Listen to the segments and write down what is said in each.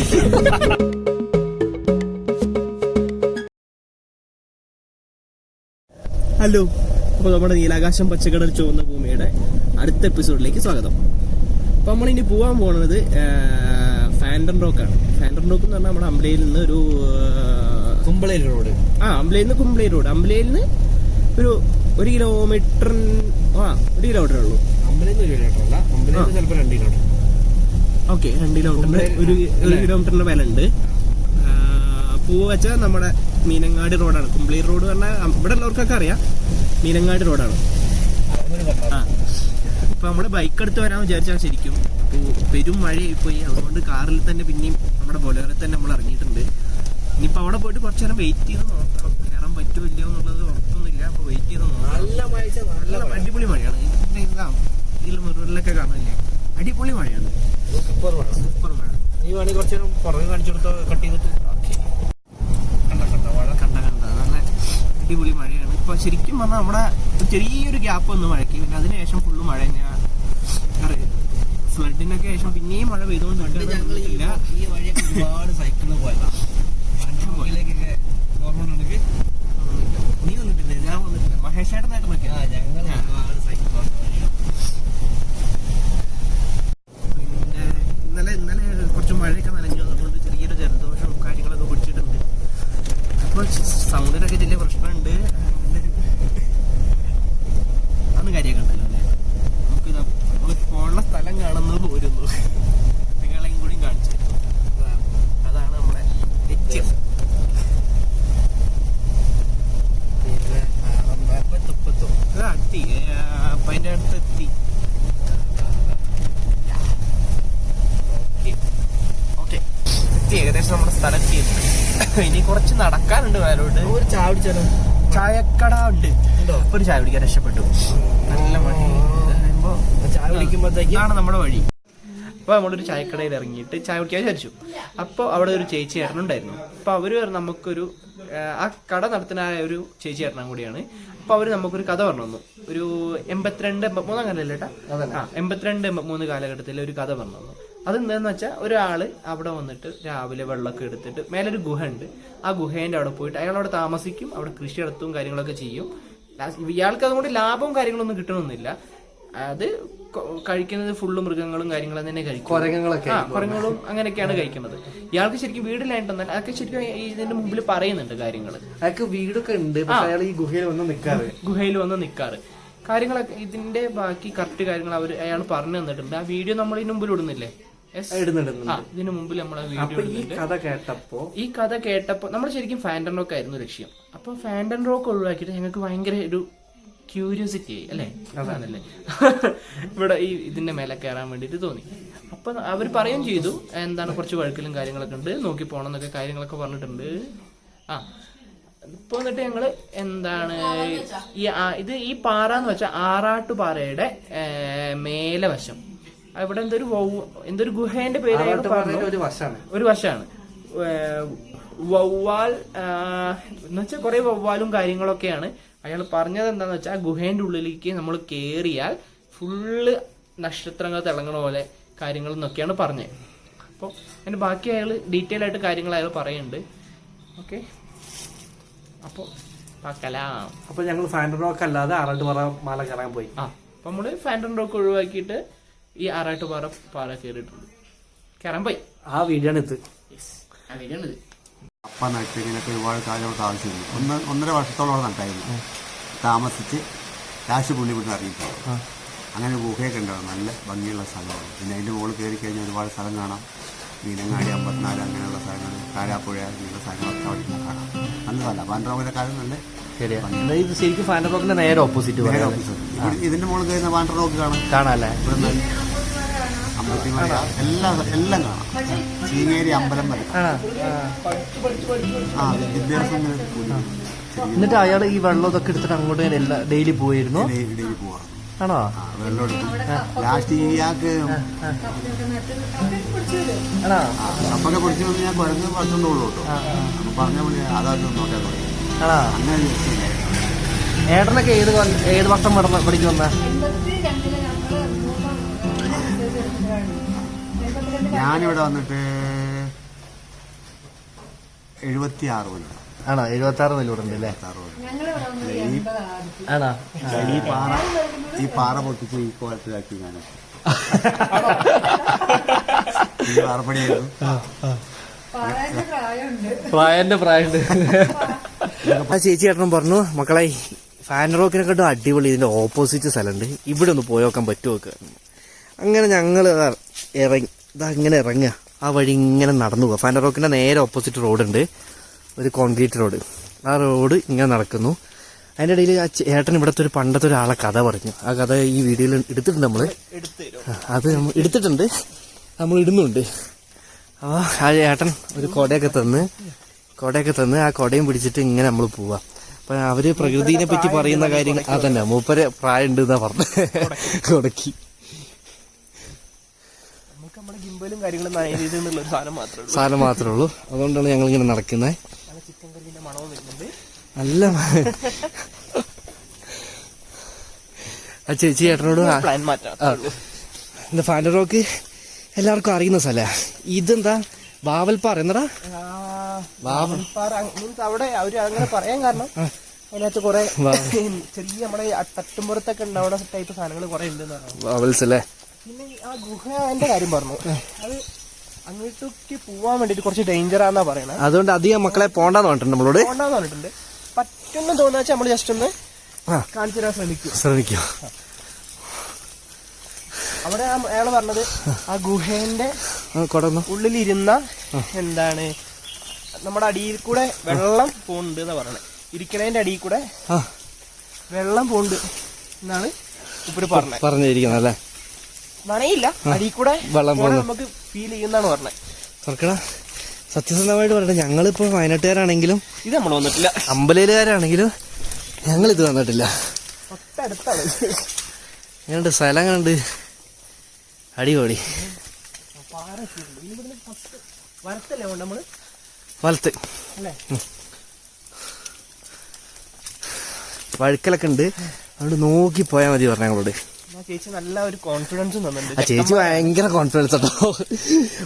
Hello, അപ്പോൾ നമ്മുടെ നീലാകാശം പച്ചക്കടൽ ചുവന്ന ഭൂമിയുടെ അടുത്ത എപ്പിസോഡിലേക്ക് സ്വാഗതം. അപ്പോൾ നമ്മളിനി പോകാൻ പോകുന്നത് ഫാൻഡൻ റോക്കാണ്. ഫാൻഡൻ റോക്ക് എന്ന് പറഞ്ഞാൽ നമ്മുടെ അമ്പലയിൽ നിന്ന് ഒരു കുമ്പളേരി റോഡ്. അമ്പലയിൽ നിന്ന് കുമ്പളേരി റോഡ്. അമ്പലയിൽ നിന്ന് ഒരു കിലോമീറ്റർ ഉള്ളൂ. അമ്പലയിൽ നിന്ന് 1 കിലോമീറ്റർ അല്ല, അമ്പലയിൽ നിന്ന് ചിലപ്പോൾ 2 കിലോമീറ്റർ. ഓക്കെ, 2 കിലോമീറ്ററിന്റെ ഒരു കിലോമീറ്ററിന്റെ വില ഉണ്ട്. പൂവ് വെച്ചാൽ നമ്മുടെ മീനങ്ങാടി റോഡാണ്. കുമ്പളേരി റോഡ് പറഞ്ഞാൽ ഇവിടെ ഉള്ളവർക്കൊക്കെ അറിയാം, മീനങ്ങാടി റോഡാണ്. ഇപ്പൊ നമ്മള് ബൈക്ക് എടുത്ത് വരാൻ വിചാരിച്ചാൽ ശരിക്കും പെരും മഴയായിപ്പോയി. അതുകൊണ്ട് കാറിൽ തന്നെ പിന്നെയും നമ്മുടെ ബൊലേറോയിൽ തന്നെ നമ്മൾ ഇറങ്ങിയിട്ടുണ്ട്. ഇനിയിപ്പോ അവിടെ പോയിട്ട് കുറച്ചു നേരം വെയിറ്റ് ചെയ്ത് നോക്കണം, കയറാൻ പറ്റുമോ ഇല്ലയോ എന്നുള്ളത് ഉറപ്പൊന്നുമില്ല. അപ്പൊ വെയിറ്റ് ചെയ്ത് നോക്കാം. നല്ല അടിപൊളി മഴയാണ്. ഇതിൽ മുറിവിലൊക്കെ കാണാനില്ലേ, അടിപൊളി മഴയാണ്, സൂപ്പർ മഴ. ഈ വേണമെങ്കിൽ കുറച്ചു നേരം പുറകെ കാണിച്ചു കൊടുത്തോ, കട്ട് ചെയ്തിട്ട്. നല്ല അടിപൊളി മഴയാണ്. ഇപ്പൊ ശരിക്കും പറഞ്ഞാൽ നമ്മുടെ ചെറിയൊരു ഗ്യാപ്പ് വന്ന് മഴയ്ക്ക്, പിന്നെ അതിനുശേഷം ഫുള്ള് മഴ തന്നെയാണ്. ഫ്ലഡിനൊക്കെ ശേഷം പിന്നെയും മഴ പെയ്തുകൊണ്ട് ഞങ്ങൾ ഈ വഴിയൊക്കെ ഒരുപാട് സൈക്കിളിൽ പോയതാണ്. നീ വന്നിട്ടില്ല? ഞാൻ വന്നിട്ടില്ല. മഹേഷേട്ടനായിട്ട് നോക്കിയാ ഞങ്ങൾ ഒരുപാട് സൈക്കിൾ പിന്നെ ഇന്നലെ കുറച്ച് മഴയൊക്കെ നനഞ്ഞു. അതുകൊണ്ട് ചെറിയൊരു ജലദോഷവും കാര്യങ്ങളൊക്കെ പിടിച്ചിട്ടുണ്ട്. അപ്പോൾ സൗണ്ടിനൊക്കെ വലിയ പ്രശ്നമുണ്ട്. അതൊന്നും കാര്യമൊക്കെ ഉണ്ടല്ലോ അല്ലേ. നമുക്കിത് നമ്മൾ പോണ സ്ഥലം കാണുന്നത് പോരുന്നു, നിങ്ങളെയും കൂടി കാണിച്ചു. അതാണ് നമ്മുടെ വ്യത്യാസം. എത്തി, അപ്പം അതിൻ്റെ അടുത്ത് എത്തി. ഓക്കെ, എത്തി. ഏകദേശം നമ്മുടെ സ്ഥലം എത്തിയിട്ടുണ്ട്. ഇനി കുറച്ച് നടക്കാനുണ്ട് മേലോട്ട്. ഒരു ചായ കുടിച്ചാലോ? ചായക്കട ഉണ്ട്, ഒരു ചായ കുടിക്കാൻ രക്ഷപ്പെട്ടു. നല്ല മഴ ചായ കുടിക്കുമ്പോഴത്തേക്കാണ് നമ്മുടെ വഴി. അപ്പോൾ നമ്മളൊരു ചായക്കടയിൽ ഇറങ്ങിയിട്ട് ചായ കുടിക്കാൻ വിചാരിച്ചു. അപ്പോൾ അവിടെ ഒരു ചേച്ചി ചേട്ടനുണ്ടായിരുന്നു. അപ്പോൾ അവര് നമുക്കൊരു ആ കട നടത്തുന്നതായ ഒരു ചേച്ചി ചേട്ടനും കൂടിയാണ്. അപ്പോൾ അവര് നമുക്കൊരു കഥ പറഞ്ഞു തന്നു. ഒരു 82-83 കാലല്ലേട്ടാ, 82-83 കാലഘട്ടത്തിലെ ഒരു കഥ പറഞ്ഞു തന്നു. അതെന്താന്ന് വെച്ചാൽ ഒരാള് അവിടെ വന്നിട്ട് രാവിലെ വെള്ളമൊക്കെ എടുത്തിട്ട് മേലൊരു ഗുഹ ഉണ്ട്. ആ ഗുഹേന്റെ അവിടെ പോയിട്ട് അയാൾ അവിടെ താമസിക്കും, അവിടെ കൃഷി നടത്തും, കാര്യങ്ങളൊക്കെ ചെയ്യും. ഇയാൾക്ക് അതുകൊണ്ട് ലാഭവും കാര്യങ്ങളൊന്നും കിട്ടണമെന്നില്ല. അത് കഴിക്കുന്നത് ഫുള്ള് മൃഗങ്ങളും കാര്യങ്ങളും തന്നെ കഴിക്കും. കുരങ്ങുകളും അങ്ങനെയൊക്കെയാണ് കഴിക്കുന്നത്. ഇയാൾക്ക് ശരിക്കും വീടിലായിട്ടെന്നാൽ അതൊക്കെ ശരിക്കും ഇതിന്റെ മുമ്പിൽ പറയുന്നുണ്ട് കാര്യങ്ങൾ. അയാൾക്ക് വീടൊക്കെ ഉണ്ട്, അയാൾ ഈ ഗുഹയിൽ വന്ന് നിൽക്കാറ് കാര്യങ്ങളൊക്കെ. ഇതിന്റെ ബാക്കി കറക്റ്റ് കാര്യങ്ങൾ അയാൾ പറഞ്ഞു തന്നിട്ടുണ്ട്. ആ വീഡിയോ നമ്മൾ ഇതിന് മുമ്പിൽ ഇടുന്നില്ലേ? ഇതിനു മുമ്പിൽ നമ്മൾ ഈ കഥ കേട്ടപ്പോ നമ്മൾ ശരിക്കും ഫാൻഡൻ റോക്ക് ആയിരുന്നു ലക്ഷ്യം. അപ്പൊ ഫാൻഡൻ റോക്ക് ഒഴിവാക്കിയിട്ട് ഞങ്ങൾക്ക് ഭയങ്കര ഒരു ക്യൂരിയോസിറ്റി ആയി അല്ലേ, അതാണല്ലേ ഇവിടെ ഈ ഇതിന്റെ മേലെ കയറാൻ വേണ്ടിട്ട് തോന്നി. അപ്പൊ അവർ പറയുകയും ചെയ്തു, എന്താണ് കുറച്ച് വഴുക്കലും കാര്യങ്ങളൊക്കെ ഉണ്ട്, നോക്കി പോണം എന്നൊക്കെ കാര്യങ്ങളൊക്കെ പറഞ്ഞിട്ടുണ്ട്. ഇപ്പൊ എന്നിട്ട് ഞങ്ങള് എന്താണ് ഈ പാറ എന്ന് വെച്ചാൽ ആറാട്ടു പാറയുടെ മേലെ വശം. ഇവിടെ എന്തൊരു ഗുഹേന്റെ പേര് ഒരു വശമാണ്. വവ്വാൽ എന്ന് വെച്ചാൽ കുറെ വവ്വാലും കാര്യങ്ങളൊക്കെയാണ്. അയാൾ പറഞ്ഞത് എന്താന്ന് വെച്ചാൽ ആ ഗുഹേന്റെ ഉള്ളിലേക്ക് നമ്മൾ കേറിയാൽ ഫുള്ള് നക്ഷത്രങ്ങൾ തിളങ്ങണ പോലെ കാര്യങ്ങൾ എന്നൊക്കെയാണ് പറഞ്ഞത്. അപ്പോൾ അതിന് ബാക്കി അയാൾ ഡീറ്റെയിൽ ആയിട്ട് കാര്യങ്ങൾ അയാൾ പറയുന്നുണ്ട്. ഓക്കെ, അപ്പോൾ ഞങ്ങൾ ഫാൻഡൻ റോക്ക് അല്ലാതെ ആറാട്ടുപാറ മല കയറാൻ പോയി. അപ്പൊ നമ്മള് ഫാൻഡൻ റോക്ക് ഒഴിവാക്കിയിട്ട് ഈ ആറാട്ടുപാറ കയറിയിട്ടുണ്ട്, കയറാൻ പോയി. ആ വീഡിയോ ആണ് ഇത്. അപ്പ നട്ടിങ്ങനൊക്കെ ഒരുപാട് കാലങ്ങൾക്ക് ആവശ്യമില്ല. 1.5 വർഷത്തോളം നട്ടായിരുന്നു. താമസിച്ച് കാശ് പുള്ളി വിട്ട് അറിയിക്കണം. അങ്ങനെ ഗുഹയൊക്കെ ഉണ്ടാവും, നല്ല ഭംഗിയുള്ള സ്ഥലമാണ്. പിന്നെ അതിൻ്റെ മുകളിൽ കയറി കഴിഞ്ഞാൽ ഒരുപാട് സ്ഥലം കാണാം. മീനങ്ങാടി 54 അങ്ങനെയുള്ള സ്ഥലങ്ങൾ, കാരാപ്പുഴ അങ്ങനെയുള്ള സ്ഥലങ്ങളൊക്കെ അവിടെ കാണാം. നല്ല സ്ഥലമാണ്. ഫാൻഡൻ റോക്കിന്റെ കാലം നല്ല ശരിക്കും ഫാൻഡൻ റോക്കിന്റെ നേരെ ഓപ്പോസിറ്റ്. ഇതിന്റെ മുകളിൽ കയറുന്ന ഫാൻഡൻ റോക്ക് കാണാല്ലേ? ഇവിടെ അമ്പലത്തിമല എല്ലാം കാണാം. ചീങ്ങേരി അമ്പലം വരെ വിദ്യാഭ്യാസം. എന്നിട്ട് അയാൾ ഈ വെള്ളം ഇതൊക്കെ എടുത്തിട്ട് അങ്ങോട്ട് ഡെയിലി പോയിരുന്നു. ഡെയിലി പോവാറ് ആണോ? വെള്ളം എടുക്കും. ലാസ്റ്റ് ഇയാൾക്ക് അപ്പൊക്കെ പിടിച്ചു വന്ന് ഞാൻ കുരങ്ങ് പറ്റുന്നുള്ളൂ കേട്ടോ. അപ്പൊ പറഞ്ഞ പോലെ അതായിട്ട് നോക്കാൻ തുടങ്ങി. അങ്ങനെ ഏട്ടനൊക്കെ ഏത് വർഷം പഠിച്ചു വന്ന? ഞാനിവിടെ വന്നിട്ട് 76 കൊല്ലം. ആണോ? 76 നെല്ലൂടുണ്ട് അല്ലേ? ആണോ? ഈ പാറ പൊട്ടിച്ച് ഈ കോലത്തിലാക്കി ഞാൻ പാറപ്പണിയായിരുന്നു. പ്രായമുണ്ട്. ആ ചേച്ചി ചേട്ടനും പറഞ്ഞു, മക്കളെ ഫാൻ റോക്കിനെക്കാട്ടും അടിപൊളി ഇതിന്റെ ഓപ്പോസിറ്റ് സ്ഥലമുണ്ട്, ഇവിടെ ഒന്ന് പോയി നോക്കാൻ പറ്റുമോ? അങ്ങനെ ഞങ്ങൾ ഇങ്ങനെ ഇറങ്ങുക, ആ വഴി ഇങ്ങനെ നടന്നു പോവുക. ഫാൻ റോക്കിന്റെ നേരെ ഓപ്പോസിറ്റ് റോഡുണ്ട്, ഒരു കോൺക്രീറ്റ് റോഡ്. ആ റോഡ് ഇങ്ങനെ നടക്കുന്നു. അതിൻ്റെ ഇടയിൽ ആ ചേട്ടൻ ഇവിടുത്തെ ഒരു പണ്ടത്തെ ഒരാളെ കഥ പറഞ്ഞു. ആ കഥ ഈ വീഡിയോയിൽ എടുത്തിട്ടുണ്ട് നമ്മൾ. അത് നമ്മൾ എടുത്തിട്ടുണ്ട്, നമ്മൾ ഇടുന്നുണ്ട്. അപ്പോൾ ആ ചേട്ടൻ ഒരു കൊടയൊക്കെ തന്ന് ആ കൊടയും പിടിച്ചിട്ട് ഇങ്ങനെ നമ്മൾ പോവാം. അപ്പം അവര് പ്രകൃതിനെ പറ്റി പറയുന്ന കാര്യങ്ങൾ അതന്നെ, മൂപ്പര് പ്രായം ഉണ്ട് എന്നാ പറഞ്ഞത്. കൊടക്കി ഗിംബലും കാര്യങ്ങളും സാധനം മാത്രമേ ഉള്ളൂ. അതുകൊണ്ടാണ് ഞങ്ങൾ ഇങ്ങനെ നടക്കുന്നത്. ചിക്കൻ കറിന്റെ മണവും വരുന്നുണ്ട്. നല്ല ആ ചേച്ചി ചേട്ടനോട് പ്ലാൻ മാറ്റാം. ഫാൻ റോക്ക് എല്ലാവർക്കും അറിയുന്ന സ്ഥലമാണ്. ഇതെന്താ വാവൽപ്പാറ എന്നടാ? വാവൽപ്പാറ അവിടെ അവര് അങ്ങനെ പറയാൻ കാരണം അതിനകത്ത് കുറെ ചെറിയ നമ്മുടെ തട്ടുമ്പുറത്തൊക്കെ ഉണ്ടാവുന്ന ടൈപ്പ് സാധനങ്ങൾ കുറെ ഉണ്ട്. വാവൽസ് അല്ലേ? പിന്നെ ആ ഗുഹന്റെ കാര്യം പറഞ്ഞു, അത് അങ്ങോട്ടേക്ക് പോവാൻ വേണ്ടിട്ട് കുറച്ച് ഡേഞ്ചറാന്നാ പറയണത്. അതുകൊണ്ട് അധികം മക്കളെ പോണ്ടെന്ന് പറഞ്ഞിട്ടുണ്ട്, നമ്മളോട് പോണ്ടെന്ന് പറഞ്ഞിട്ടുണ്ട്. പറ്റുന്ന തോന്നുന്ന വെച്ചാൽ നമ്മൾ ജസ്റ്റ് ഒന്ന് കാണിച്ചു തരാൻ ശ്രമിക്കും. അവിടെ അയാള് പറഞ്ഞത് ആ ഗുഹേന്റെ ഉള്ളിലിരുന്ന എന്താണ് നമ്മുടെ അടിയിൽ കൂടെ വെള്ളം പോണ്ട് എന്നാ പറയണേ. ഇരിക്കണേന്റെ അടിയിൽ കൂടെ വെള്ളം പോണ്ട് എന്നാണ് ഇവര് പറഞ്ഞിരിക്കുന്നത് അല്ലേ? നനയില്ല, അടിയിൽ കൂടെ വെള്ളം നമുക്ക് ഫീൽ ചെയ്യുന്നാണ് പറഞ്ഞത്. തുറക്കടാ, സത്യസന്ധമായിട്ട് പറയട്ടെ, ഞങ്ങളിപ്പോ വയനാട്ടുകാരാണെങ്കിലും ഇത് നമ്മൾ വന്നിട്ടില്ല, അമ്പലയിലുകാരാണെങ്കിലും ഞങ്ങൾ ഇത് വന്നിട്ടില്ല. തൊട്ടടുത്താണ്. എങ്ങനെയുണ്ട് സ്ഥലം? കണ്ട് അടിപൊളി. വലത്ത് വഴുക്കലൊക്കെ ഉണ്ട്, അതുകൊണ്ട് നോക്കി പോയാൽ മതി പറഞ്ഞു ഞങ്ങളോട്. ചേച്ചി നല്ല ഒരു കോൺഫിഡൻസും തന്നിട്ടുണ്ട്. ആ ചേച്ചി ഭയങ്കര കോൺഫിഡൻസ് കേട്ടോ.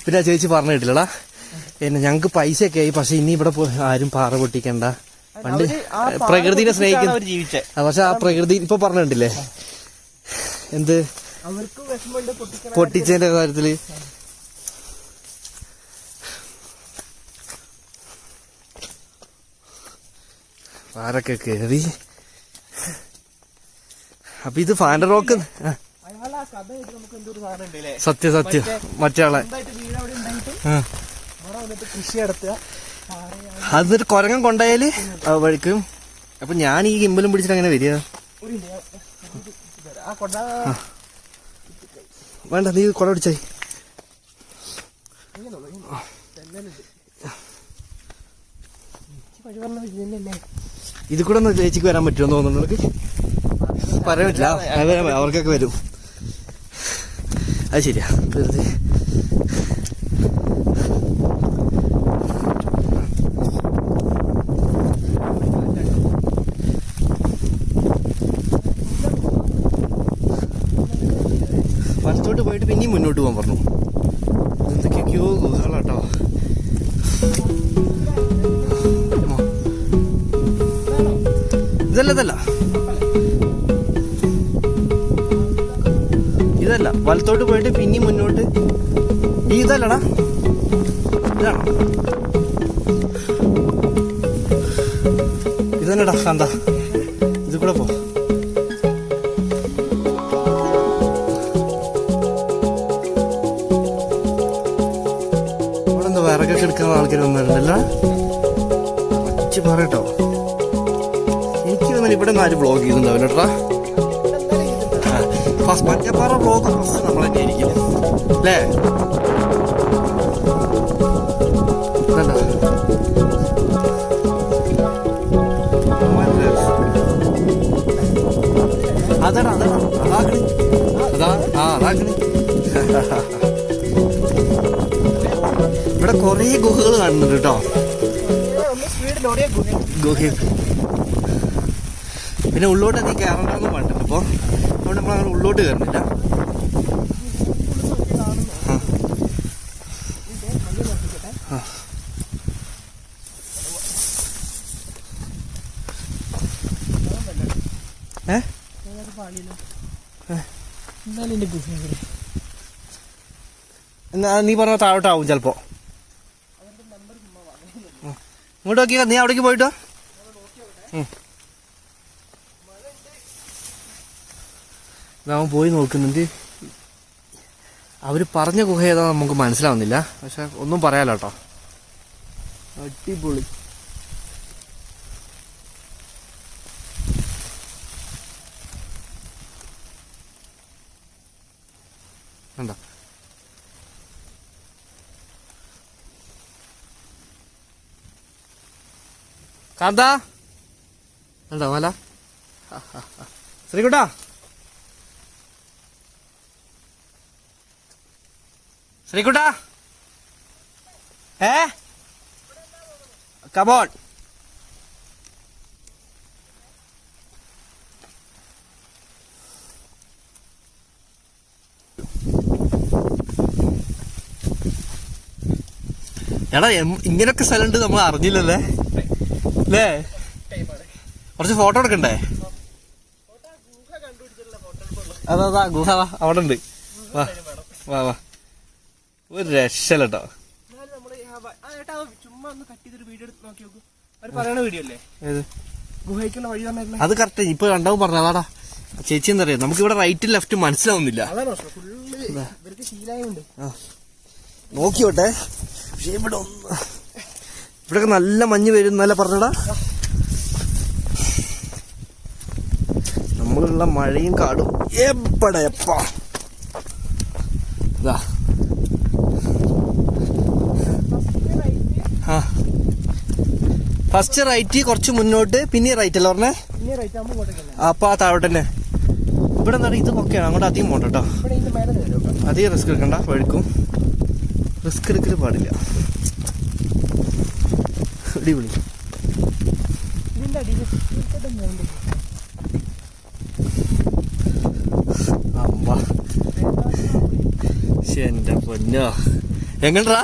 പിന്നെ ആ ചേച്ചി പറഞ്ഞു കേട്ടില്ലടാ, പിന്നെ ഞങ്ങക്ക് പൈസയൊക്കെ ആയി, പക്ഷെ ഇനി ഇവിടെ ആരും പാറ പൊട്ടിക്കണ്ട, പണ്ട് പ്രകൃതിനെ സ്നേഹിക്കുന്ന. പക്ഷെ ആ പ്രകൃതി ഇപ്പൊ പറഞ്ഞിട്ടില്ലേ എന്ത് പൊട്ടിച്ചതിന്റെ കാര്യത്തില്. പാറൊക്കെ കേറി. അപ്പൊ ഇത് ഫാൻ റോക്ക് സത്യം മറ്റേ ആളെ കൃഷി നടത്തുക, അതൊരു കൊരങ്ങൻ കൊണ്ടായാല് വഴിക്കും. അപ്പൊ ഞാൻ ഈ ഗിമ്പലും പിടിച്ചിട്ട് അങ്ങനെ വരിക. വേണ്ട, നീ കൊട പിടിച്ചേ. ഇത് കൂടെ ഒന്ന് ചേച്ചിക്ക് വരാൻ പറ്റുമെന്ന് തോന്നുന്നു. പറയാൻ പറ്റില്ല, അവർക്കൊക്കെ വരും. അത് ശരിയാ. വെറുതെ വലത്തോട്ട് പോയിട്ട് പിന്നെയും മുന്നോട്ട് പോകാൻ പറഞ്ഞു. എന്തൊക്കെയൊക്കെയോ ഗുഹകളാട്ടോ. ഇതല്ല വലത്തോട്ട് പോയിട്ട് പിന്നെയും മുന്നോട്ട്. ഇതല്ലടാ, ഇതാണോ? ഇതന്നെടാ കാന്ത, ഇത് കൂടെ പോ. ഇവിടെ എന്താ വിറകൊക്കെ എടുക്കുന്ന ആൾക്കാർ വന്നിട്ടുണ്ടല്ലോ. പറ്റി പറയട്ടോ, എനിക്ക് തോന്നുന്നു ഇവിടെ നിന്ന് ആരും വ്ളോഗ് ചെയ്തിട്ടുണ്ടാവില്ല കേട്ടാ. മറ്റപ്പാറ വ്ളോഗ് ഫസ്റ്റ് നമ്മൾ തന്നെ ആയിരിക്കും അല്ലേ? അതാടാ അതാക്കണി, അതാക്കണി. ഇവിടെ കൊറേ ഗുഹകൾ കാണുന്നുണ്ട് കേട്ടോ. ഗുഹ പിന്നെ ഉള്ളോട്ട് നീ കയറണ്ടെന്ന് പറഞ്ഞിട്ടുണ്ട്. അപ്പൊ അതുകൊണ്ട് നമ്മളങ്ങനെ ഉള്ളോട്ട് കയറുന്നില്ല. എന്നാ നീ പറഞ്ഞ താഴോട്ടാവും ചിലപ്പോ. ഇങ്ങോട്ട് നോക്കിയാ നീ അവിടേക്ക് പോയിട്ടോ. അവൻ പോയി നോക്കുന്നുണ്ട്. അവര് പറഞ്ഞ ഗുഹ ഏതാ നമുക്ക് മനസ്സിലാവുന്നില്ല, പക്ഷെ ഒന്നും പറയാലോ കേട്ടോ. അടിപൊളി. എന്താ കാന്താ എന്താ മല ശ്രീകുട്ടാ, ശ്രീകുട്ടാ, കമോൺ. എടാ ഇങ്ങനൊക്കെ സ്ഥലമുണ്ട് നമ്മൾ അറിഞ്ഞില്ലല്ലേ അല്ലേ? കുറച്ച് ഫോട്ടോ എടുക്കണ്ടേ? അതാ ഗുഹ അവിടെ ഉണ്ട്. വാ വാ വാ, ഒരു രക്ഷല്ല കേട്ടോ. അത് കറക്റ്റ് ഇപ്പൊ കണ്ടാവും പറഞ്ഞ. അതാടാ ചേച്ചി എന്താ പറയാ, നമുക്ക് ഇവിടെ റൈറ്റും ലെഫ്റ്റും മനസ്സിലാവുന്നില്ല. നോക്കിയോട്ടെ. പക്ഷെ ഇവിടൊക്കെ നല്ല മഞ്ഞ് വരും എന്നല്ല പറഞ്ഞടാ. നമ്മളുള്ള മഴയും കാടും എപ്പടാ. ഫസ്റ്റ് റൈറ്റ്, കുറച്ച് മുന്നോട്ട്, പിന്നെ റൈറ്റ് അല്ല പറഞ്ഞേ. അപ്പൊ ആ താഴോട്ട് തന്നെ. ഇവിടെ എന്താ ഇത് ഒക്കെയാണ്, അങ്ങോട്ട് അധികം പോണ്ട കേട്ടോ. അധികം റിസ്ക് എടുക്കണ്ട, വഴുക്കും. റിസ്ക് എടുക്കൽ പാടില്ല. അടിപൊളി. അമ്മ എന്റെ പൊന്നോ, എങ്ങണ്ടാ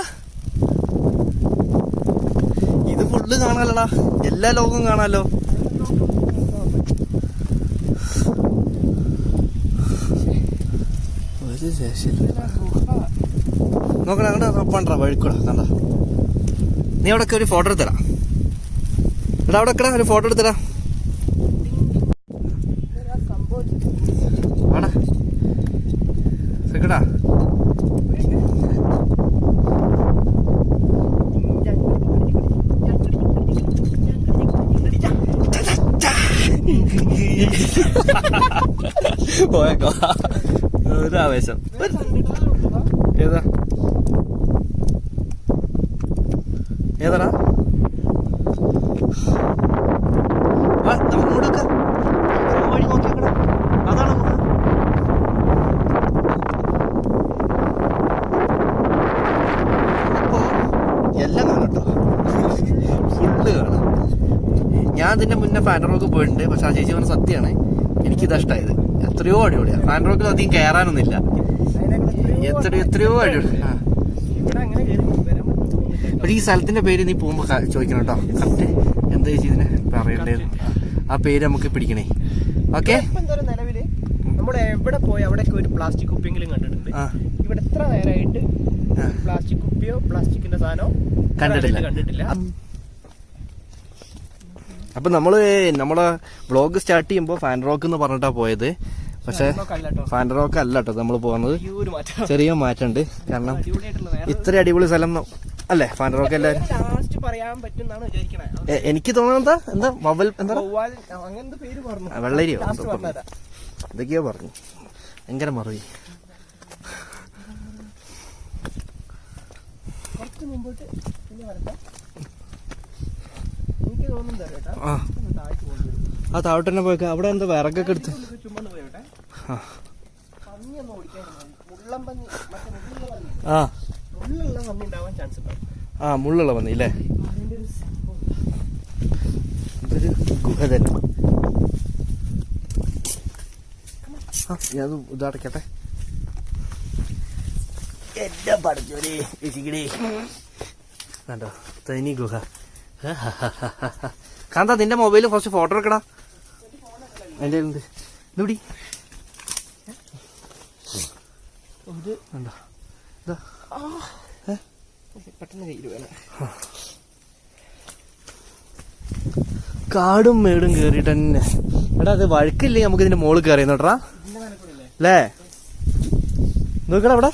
ഇത്? ഫുള്ള് കാണാലടാ, എല്ലാ ലോകവും കാണാലോ. ഒരു രക്ഷയില്ല. നോക്കണ അങ്ങോട്ട് പണ്ടാ വഴിക്കൂടാ. കണ്ടാ നീ അവിടെയൊക്കെ ഒരു ഫോട്ടോ എടുത്തരാ. എടാ അവിടെ ഒരു ഫോട്ടോ എടുത്തരാ. ആടാ സെക്കടാ. പോയേക്കോ ഒരാവേശം. ഏതാ ഏതാടാ? നമുക്ക് വഴി നോക്കിയേക്കടാ. അതാണ് ഇപ്പോ എല്ലാം കാണാം കേട്ടോ, ഫുള്ള് കാണാം. ഞാൻ ഇതിന്റെ മുന്നേ ഫാൻറോക്ക് പോയിട്ടുണ്ട്, പക്ഷെ ആ ചേച്ചി പറഞ്ഞ സത്യമാണ്, എനിക്കിതാ ഇഷ്ടമായത്. എത്രയോ അടിപൊളിയാണ്. ഫാൻറോക്കിൽ അധികം കയറാനൊന്നുമില്ല, എത്രയോ അടിപൊളി. പക്ഷെ ഈ സ്ഥലത്തിന്റെ പേര് നീ പോകുമ്പോ ചോദിക്കണം കേട്ടോ, കറക്റ്റ് എന്താ ചേച്ചി ഇതിനെ പറയണ്ടേത്. ആ പേര് നമുക്ക് പിടിക്കണേ. ഓക്കെ. നിലവില് നമ്മുടെ എവിടെ പോയി അവിടെയൊക്കെ ഒരു പ്ലാസ്റ്റിക് കുപ്പിയെങ്കിലും കണ്ടിട്ടുണ്ട്. ഇവിടെ എത്ര നേരമായിട്ട് പ്ലാസ്റ്റിക് കുപ്പിയോ പ്ലാസ്റ്റിക്കിന്റെ സാധനമോ കണ്ടിട്ടില്ല. അപ്പൊ നമ്മളെ വ്ളോഗ് സ്റ്റാർട്ട് ചെയ്യുമ്പോ ഫാൻറോക്ക് എന്ന് പറഞ്ഞിട്ടാ പോയത്. പക്ഷെ ഫാൻറോക്ക് അല്ല കേട്ടോ നമ്മൾ പോകുന്നത്. ചെറിയ മാറ്റമുണ്ട്. കാരണം ഇത്ര അടിപൊളി സ്ഥലം അല്ലേ ഫാൻറോക്ക്. എല്ലാവരും എനിക്ക് തോന്നുന്നത് എന്താ വെള്ളരിയോ എന്തൊക്കെയോ പറഞ്ഞു. ഭയങ്കര മറുപടി. ആ താഴോട്ട് തന്നെ പോയേക്കാം. അവിടെ എന്താ വിറകൊക്കെ എടുത്ത്. മുള്ളുള്ള പന്നി അല്ലേ? ഇതൊരു ഗുഹ തന്നെ. ഞാൻ ഇതടക്കട്ടെ. എന്റെ പഠിച്ചോരേ കണ്ടോ തനി ഗുഹ. കാന്താ നിന്റെ മൊബൈലിൽ കുറച്ച് ഫോട്ടോ എടുക്കടാ. എന്റെ ഉണ്ട് ഇതുപിടി. ഇത് കണ്ടോ ഇതാ പെട്ടെന്ന് കയ്യിൽ വേണം. കാടും മേടും കേറിയിട്ട് തന്നെ. എടാ അത് വഴുക്കില്ലേ നമുക്ക് ഇതിന്റെ മോള് കയറിയെന്നോട്ടാ അല്ലേ? നോക്കടാ അവിടെ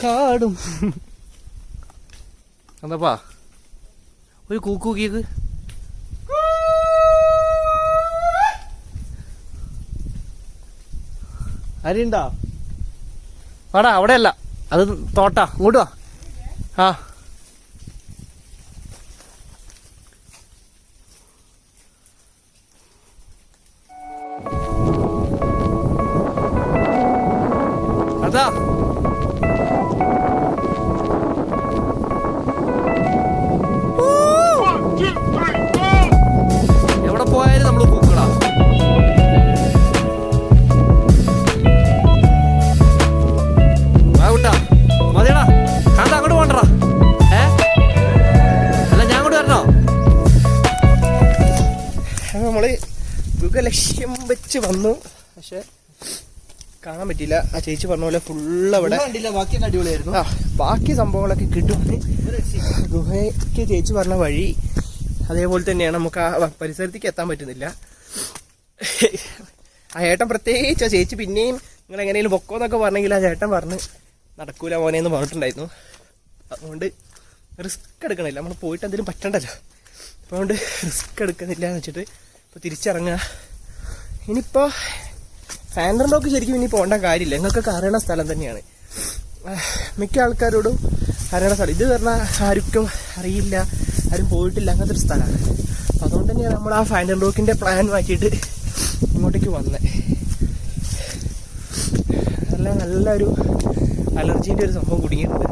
കാടും. എന്താപ്പാ ഒരു കൂക്കിയത് അരിയുണ്ടോ? വാടാ അവിടെയല്ല, അത് തോട്ടാ. ഇങ്ങോട്ട് വാ. ആ അതാ എവിടെ പോയാലും നമ്മള് പൂക്കളാ. വാ മതിയടാ. കാന്ത അങ്ങോട്ട് പോണ്ടടാ. അല്ല ഞാൻ അങ്ങോട്ട് വരണോ? നമ്മള് മൃഗലക്ഷ്യം വെച്ച് വന്നു, പക്ഷെ കാണാൻ പറ്റിയില്ല. ആ ചേച്ചി പറഞ്ഞ പോലെ ഫുള്ള് അവിടെ കണ്ടില്ല. ബാക്കിയൊക്കെ അടിപൊളിയായിരുന്നു. ബാക്കി സംഭവങ്ങളൊക്കെ കിട്ടും. ഗുഹയ്ക്ക് ചേച്ചി പറഞ്ഞ വഴി അതേപോലെ തന്നെയാണ്. നമുക്ക് ആ പരിസരത്തേക്ക് എത്താൻ പറ്റുന്നില്ല. ആ ചേട്ടൻ പ്രത്യേകിച്ച് ആ ചേച്ചി പിന്നെയും നിങ്ങൾ എങ്ങനെയും പൊക്കോന്നൊക്കെ പറഞ്ഞെങ്കിൽ ആ ചേട്ടൻ പറഞ്ഞ് നടക്കൂല മോനെന്ന് പറഞ്ഞിട്ടുണ്ടായിരുന്നു. അതുകൊണ്ട് റിസ്ക് എടുക്കണില്ല, നമ്മൾ പോയിട്ട് എന്തെങ്കിലും പറ്റണ്ടല്ലോ. അപ്പോൾ അതുകൊണ്ട് റിസ്ക് എടുക്കുന്നില്ല എന്ന് വെച്ചിട്ട് ഇപ്പോൾ തിരിച്ചിറങ്ങുക. ഇനിയിപ്പോൾ ഫാൻഡറിലൊക്കെ ശരിക്കും ഇനി പോകേണ്ട കാര്യമില്ല, നിങ്ങൾക്കൊക്കെ അറിയണ സ്ഥലം തന്നെയാണ്. മിക്ക ആൾക്കാരോടും അറിയണ സ്ഥലം. ഇത് പറഞ്ഞാൽ ആർക്കും അറിയില്ല, ആരും പോയിട്ടില്ല, അങ്ങനത്തെ ഒരു സ്ഥലമാണ്. അപ്പം അതുകൊണ്ട് തന്നെയാണ് നമ്മൾ ആ ഫാൻഡർ റോക്കിൻ്റെ പ്ലാൻ മാറ്റിയിട്ട് ഇങ്ങോട്ടേക്ക് വന്നത്. അതെല്ലാം നല്ലൊരു അലർജീൻ്റെ ഒരു സംഭവം കുടുങ്ങിയിട്ടുണ്ട്.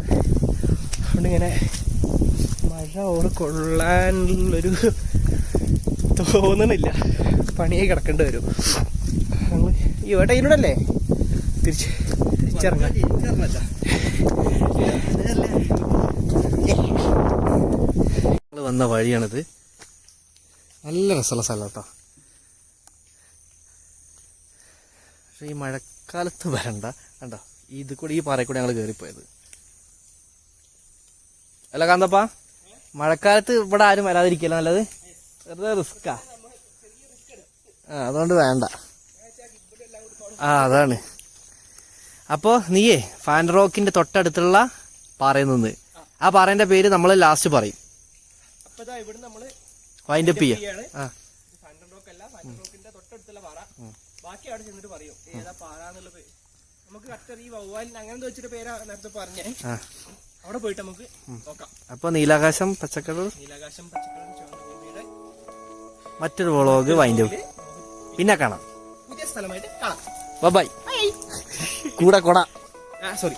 അതുകൊണ്ട് ഇങ്ങനെ മഴ ഓറ് കൊള്ളാനുള്ളൊരു തോന്നണില്ല, പണിയായി കിടക്കേണ്ടി വരും. ഈ ഏട്ടാ ഇതിലൂടല്ലേ തിരിച്ചിറങ്ങാം. വന്ന വഴിയാണിത്. നല്ല രസമുള്ള സ്ഥലം കേട്ടോ. പക്ഷെ ഈ മഴക്കാലത്ത് വരണ്ട. കണ്ടോ ഇത് കൂടി ഈ പാറയിൽ കൂടെ ഞങ്ങൾ കയറിപ്പോയത്. അല്ല കാന്തപ്പാ, മഴക്കാലത്ത് ഇവിടെ ആരും വരാതിരിക്കല്ലോ നല്ലത്. വെറുതെ റിസ്ക്കാ. അതുകൊണ്ട് വേണ്ട. അതാണ്. അപ്പോൾ നീയേ ഫാൻ റോക്കിന്റെ തൊട്ടടുത്തുള്ള പാറയിൽ നിന്ന് ആ പാറേന്റെ പേര് നമ്മൾ ലാസ്റ്റ് പറയും. വൈൻഡപ്പ് ചെയ്യാം. ബാക്കി അവിടെ ചെന്നിട്ട് പറയും ഏതാ പാറ. നമുക്ക് കറക്റ്റ് ഈ വവ്വാൽ അങ്ങനെ വെച്ചിട്ട് പേരാ നേരത്തെ പറഞ്ഞേ. അവിടെ പോയിട്ട് നമുക്ക് നോക്കാം. അപ്പൊ നീലാകാശം പച്ചക്കടൽ ചുവന്ന മറ്റൊരു വ്ളോഗ് വൈൻഡപ്പ് പിന്നെ കാണാം. പുതിയ സ്ഥലമായിട്ട് കാണാം. ബൈ. കൂടെ കൊട. സോറി.